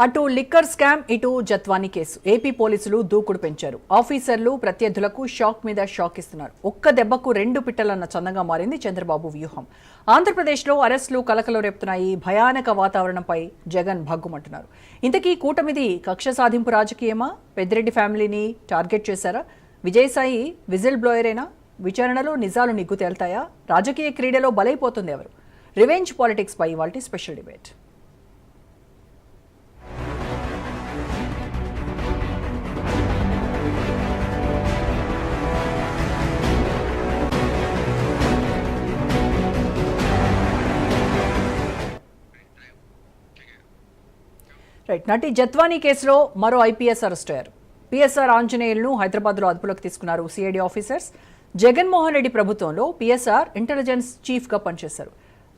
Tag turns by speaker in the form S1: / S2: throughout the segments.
S1: అటు liquor scam ఇటు Jethwani case AP పోలీసులు దూకుడు పెంచారు. ఆఫీసర్లు ప్రత్యర్థులకు షాక్ మీద షాక్ ఇస్తున్నారు. ఒక్క దెబ్బకు రెండు పిట్టలన్న చందంగా మారింది చంద్రబాబు వ్యూహం. ఆంధ్రప్రదేశ్లో అరెస్టులు కలకలం రేపుతున్నాయి. భయానక వాతావరణంపై జగన్ భగ్గుమంటున్నారు. ఇంతకీ కూటమిది కక్ష సాధింపు రాజకీయమా? పెద్దిరెడ్డి ఫ్యామిలీని టార్గెట్ చేశారా? విజయసాయి విజిల్ బ్లోయరేనా? విచారణలో నిజాలు నిగ్గు తేల్తాయా? రాజకీయ క్రీడలో బలైపోతుంది ఎవరు? రివెంజ్ పాలిటిక్స్ పై ఇవాల్టి స్పెషల్ డిబేట్. నటి జత్వానీ కేసులో మరో ఐపీఎస్ అరెస్ట్ అయ్యారు. పిఎస్ఆర్ ఆంజనేయులను హైదరాబాద్లో అదుపులోకి తీసుకున్నారు సిఐడి ఆఫీసర్స్. జగన్మోహన్ రెడ్డి ప్రభుత్వంలో పిఎస్ఆర్ ఇంటెలిజెన్స్ చీఫ్గా పనిచేశారు.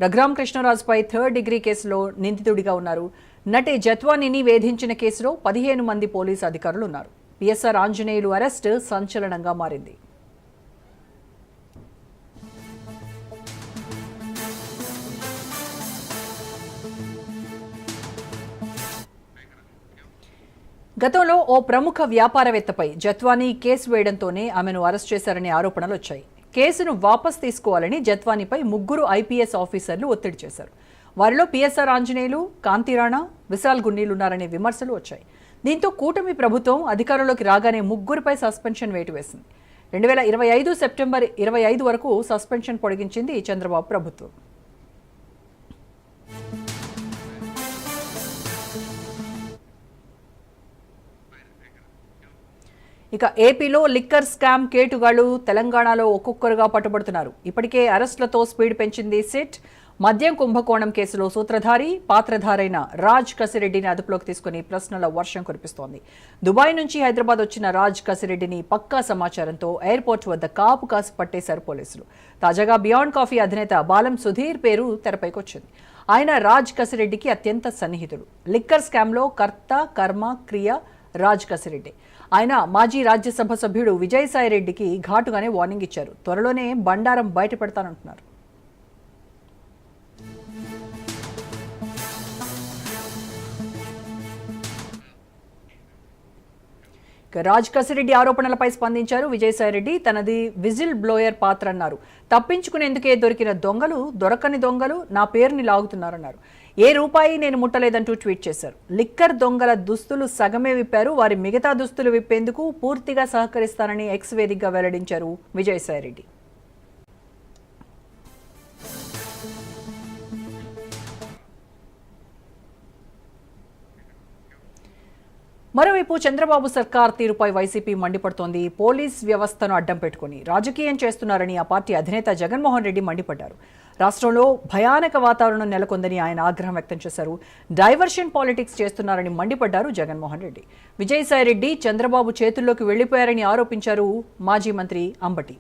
S1: రఘురామ్ కృష్ణరాజుపై 3rd డిగ్రీ కేసులో నిందితుడిగా ఉన్నారు. నటి జత్వానీని వేధించిన కేసులో 15 మంది పోలీసు అధికారులు ఉన్నారు. పిఎస్ఆర్ ఆంజనేయులు అరెస్ట్ సంచలనంగా మారింది. గతంలో ఓ ప్రముఖ వ్యాపారవేత్తపై జత్వానీ కేసు వేయడంతోనే ఆమెను అరెస్ట్ చేశారనే ఆరోపణలు వచ్చాయి. కేసును వాపస్ తీసుకోవాలని జత్వానీపై 3 ఐపీఎస్ ఆఫీసర్లు ఒత్తిడి చేశారు. వారిలో పిఎస్ఆర్ ఆంజనేయులు, కాంతిరాణా, విశాల్ గున్నీలున్నారనే విమర్శలు వచ్చాయి. దీంతో కూటమి ప్రభుత్వం అధికారంలోకి రాగానే 3పై సస్పెన్షన్ వేటు వేసింది. 2025 సెప్టెంబర్ 25 వరకు సస్పెన్షన్ పొడిగించింది చంద్రబాబు ప్రభుత్వం. ఇక ఏపీలో లిక్కర్ స్కామ్ కేటుగాళ్లు తెలంగాణలో ఒక్కొక్కరుగా పట్టుబడుతున్నారు. ఇప్పటికే అరెస్టులతో స్పీడ్ పెంచింది సిట్. మద్యం కుంభకోణం కేసులో సూత్రధారి, పాత్రధారైన రాజ్ కసిరెడ్డిని అదుపులోకి తీసుకుని ప్రశ్నల వర్షం కురిపిస్తోంది. దుబాయ్ నుంచి హైదరాబాద్ వచ్చిన రాజ్ కసిరెడ్డిని పక్కా సమాచారంతో ఎయిర్పోర్ట్ వద్ద కాపు కాసి పట్టేశారు పోలీసులు. తాజాగా బియాండ్ కాఫీ అధినేత బాలం సుధీర్ పేరు తెరపైకొచ్చింది. ఆయన రాజ్ కసిరెడ్డికి అత్యంత సన్నిహితుడు. లిక్కర్ స్కామ్లో కర్త, కర్మ, క్రియ రాజ్ కసిరెడ్డి. ఆయన మాజీ రాజ్యసభ సభ్యుడు విజయసాయి రెడ్డికి ఘాటుగానే వార్నింగ్ ఇచ్చారు. త్వరలోనే బండారం బయటపెడతానంటున్నారు. రాజ్ కసిరెడ్డి ఆరోపణలపై స్పందించారు విజయసాయిరెడ్డి. తనది విజిల్ బ్లోయర్ పాత్ర అన్నారు. తప్పించుకునేందుకే దొరికిన దొంగలు, దొరకని దొంగలు నా పేరుని లాగుతున్నారన్నారు. ఏ రూపాయి నేను ముట్టలేదంటూ ట్వీట్ చేశారు. లిక్కర్ దొంగల దుస్తులు సగమే విప్పారు. వారి మిగతా దుస్తులు విప్పేందుకు పూర్తిగా సహకరిస్తానని ఎక్స్ వేదికగా వెల్లడించారు విజయసాయిరెడ్డి. మరోవైపు చంద్రబాబు సర్కార్ తీరుపై వైసీపీ మండిపడుతోంది. పోలీస్ వ్యవస్థను అడ్డం పెట్టుకుని రాజకీయం చేస్తున్నారని ఆ పార్టీ అధినేత జగన్మోహన్ రెడ్డి మండిపడ్డారు. రాష్ట్రంలో భయానక వాతావరణం నెలకొందని ఆయన ఆగ్రహం వ్యక్తం చేశారు. డైవర్షన్ పాలిటిక్స్ చేస్తున్నారని మండిపడ్డారు జగన్మోహన్ రెడ్డి. విజయసాయిరెడ్డి చంద్రబాబు చేతుల్లోకి వెళ్లిపోయారని ఆరోపించారు మాజీ మంత్రి అంబటి.